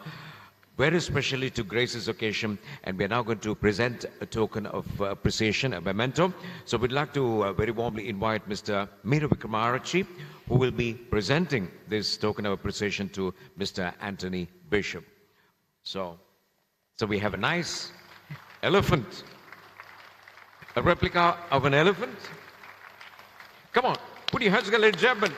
very specially to grace this occasion, and we're now going to present a token of appreciation, a memento. So we'd like to very warmly invite Mr. Meera Wickramarachchi, who will be presenting this token of appreciation to Mr. Anthony Bishop. So we have a nice elephant, a replica of an elephant. Come on, put your hands together, ladies and gentlemen.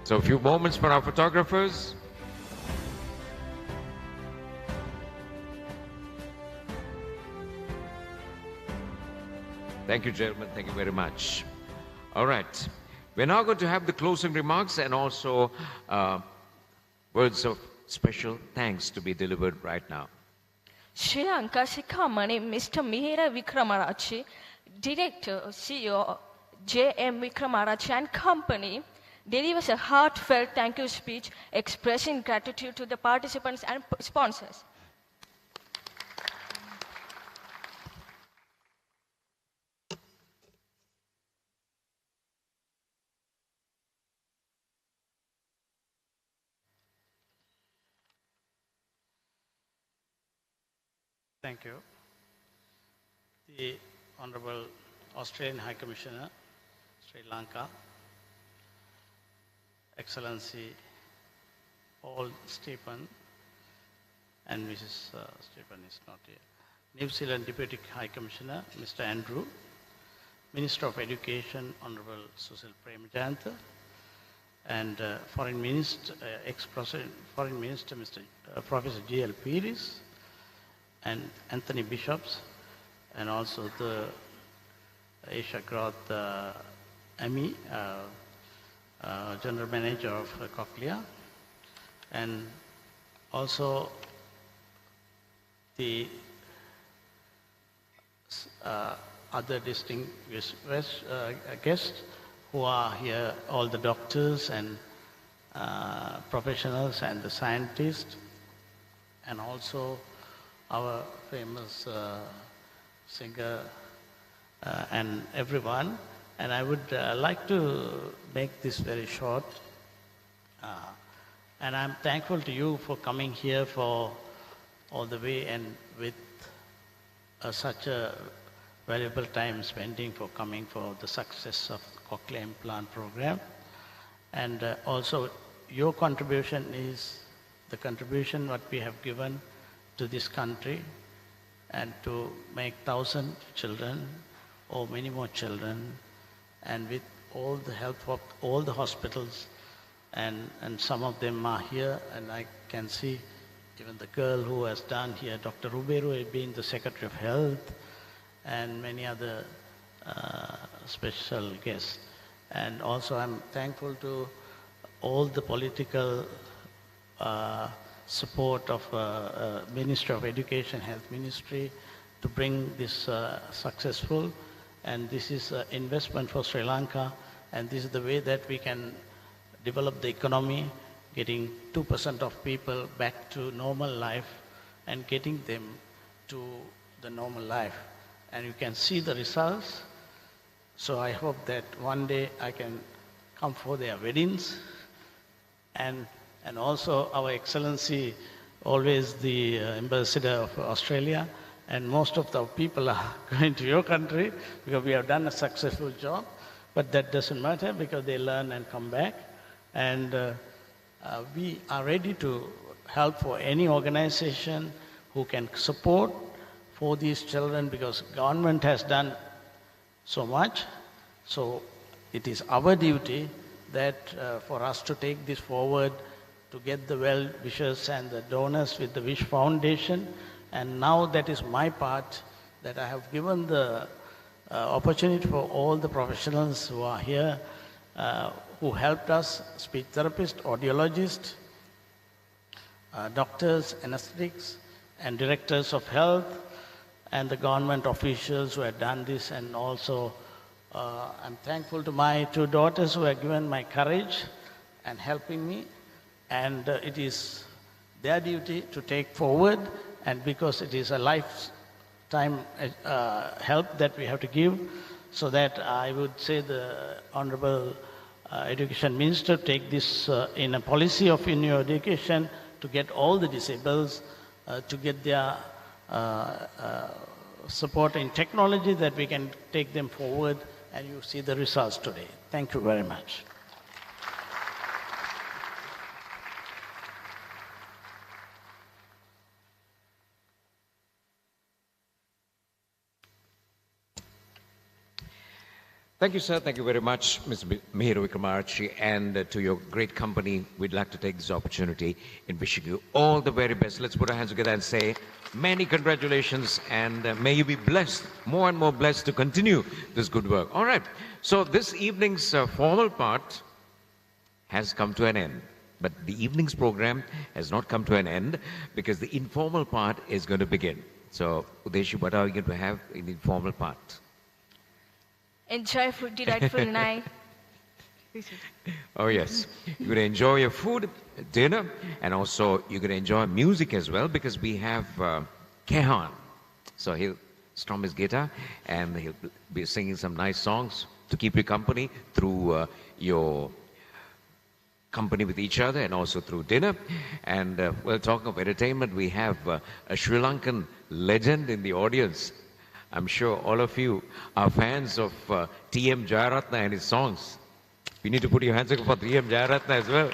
So a few moments for our photographers. Thank you, gentlemen. Thank you very much. All right. We're now going to have the closing remarks and also words of special thanks to be delivered right now. Sri Lanka Sikhamani, Mr. Meera Wickramarachchi, Director, CEO, J.M. Wickramarachchi and Company, delivers a heartfelt thank you speech expressing gratitude to the participants and sponsors. Thank you. The Honorable Australian High Commissioner, Sri Lanka, Excellency Paul Stephen, and Mrs. Stephen is not here. New Zealand Deputy High Commissioner, Mr. Andrew, Minister of Education, Honorable Susil Premajantha, and Foreign Minister, ex-President, Foreign Minister, Mr. Professor G.L. Pires, and Anthony Bishops, and also the Asia Growth Amy, General Manager of Cochlear, and also the other distinguished guests who are here, all the doctors and professionals and the scientists, and also our famous singer and everyone. And I would like to make this very short. And I'm thankful to you for coming here for all the way and with such a valuable time spending for coming for the success of the cochlear implant program. And also your contribution is the contribution what we have given to this country and to make 1,000 children or many more children, and with all the help of all the hospitals, and some of them are here, and I can see even the girl who has done here, Dr. Ruberu, being the Secretary of Health, and many other special guests. And also I'm thankful to all the political support of Ministry of Education, Health Ministry to bring this successful. And this is an investment for Sri Lanka, And this is the way that we can develop the economy, getting 2% of people back to normal life and getting them to the normal life. And you can see the results. So I hope that one day I can come for their weddings. And also our Excellency, always the Ambassador of Australia, and most of the people are going to your country because we have done a successful job. But that doesn't matter because they learn and come back. And we are ready to help for any organization who can support for these children because government has done so much. So it is our duty that for us to take this forward, to get the well-wishers and the donors with the Wish Foundation. And now that is my part, that I have given the opportunity for all the professionals who are here, who helped us, speech therapists, audiologists, doctors, anesthetics, and directors of health, and the government officials who have done this. And also, I'm thankful to my two daughters who have given my courage and helping me. And it is their duty to take forward, and because it is a lifetime help that we have to give, so that I would say the Honorable Education Minister take this in a policy of in your education to get all the disabled to get their support in technology that we can take them forward, and you see the results today. Thank you very much. Thank you, sir. Thank you very much, Mr. Mihir Wickramarachchi, and to your great company. We'd like to take this opportunity in wishing you all the very best. Let's put our hands together and say many congratulations, and may you be blessed, more and more blessed to continue this good work. All right. So this evening's formal part has come to an end. But the evening's program has not come to an end because the informal part is going to begin. So, Udeshi, what are we going to have in the informal part? Enjoy food, delightful night. Oh, yes. You're going to enjoy your food, dinner, and also you're going to enjoy music as well because we have Kehan. So he'll strum his guitar and he'll be singing some nice songs to keep you company through your company with each other and also through dinner. And well, talking of entertainment, we have a Sri Lankan legend in the audience. I'm sure all of you are fans of T.M. Jayaratna and his songs. You need to put your hands up for T.M. Jayaratna as well.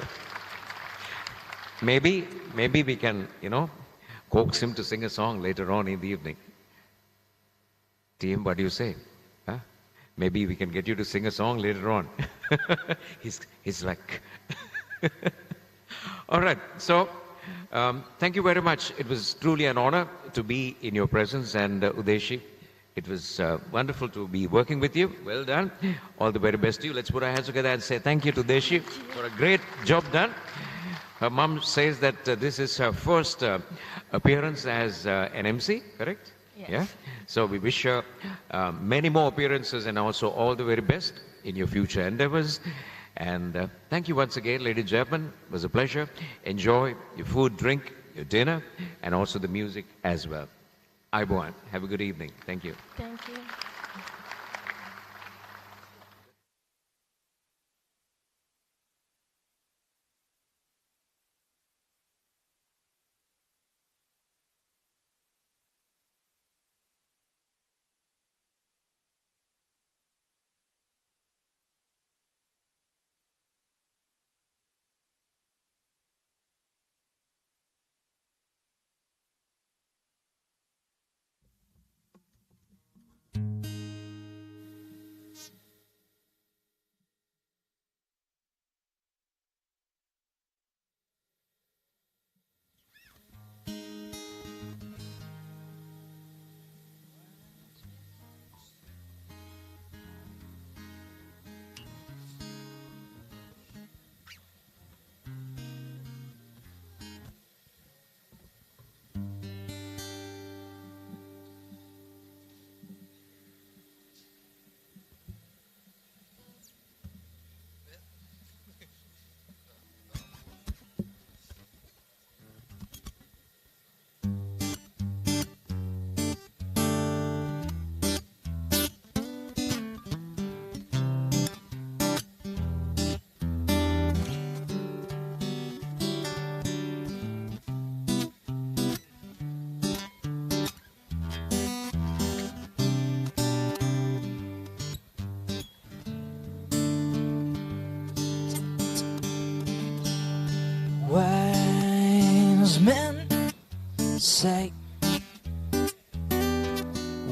Maybe we can, coax him to sing a song later on in the evening. T.M., what do you say? Huh? Maybe we can get you to sing a song later on. He's like... All right, so thank you very much. It was truly an honor to be in your presence, and Udeshi, it was wonderful to be working with you. Well done. All the very best to you. Let's put our hands together and say thank you to Udeshi for a great job done. Her mom says that this is her first appearance as an MC, correct? Yes. Yeah. So we wish her many more appearances and also all the very best in your future endeavors. And thank you once again, ladies and gentlemen. It was a pleasure. Enjoy your food, drink, your dinner, and also the music as well. Aibuan, have a good evening. Thank you. Thank you. say,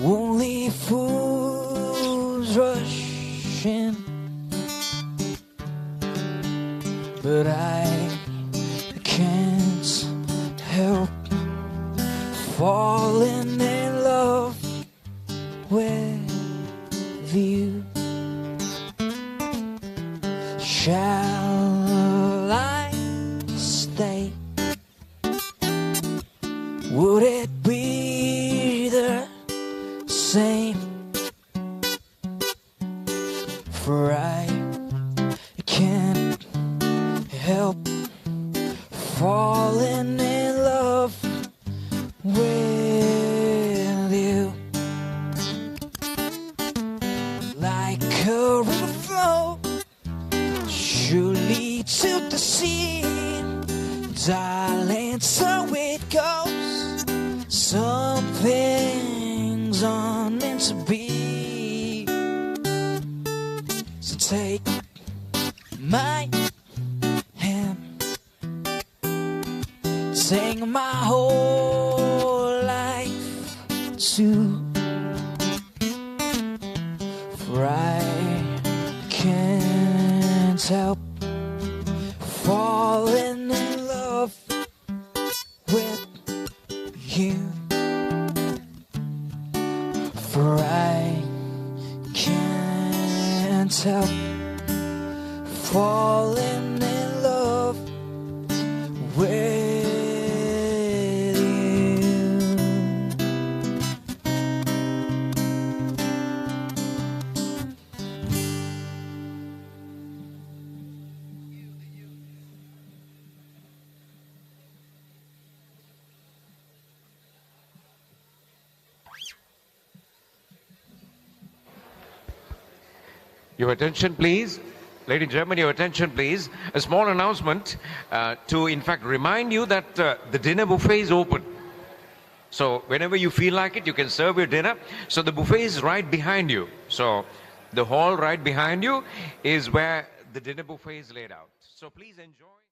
only fools rush in, but I can't help falling in love with you. Shall I stay? Would it be the same? For I can't help falling in love with you. Like a river flow surely to the sea, darling, so it goes. Some things aren't meant to be. So take my hand, sing my whole life too. For I can't help falling in love with you. For I can't help falling in love with you. Your attention, please. Ladies and gentlemen, your attention, please. A small announcement to, in fact, remind you that the dinner buffet is open. So whenever you feel like it, you can serve your dinner. So the buffet is right behind you. So the hall right behind you is where the dinner buffet is laid out. So please enjoy.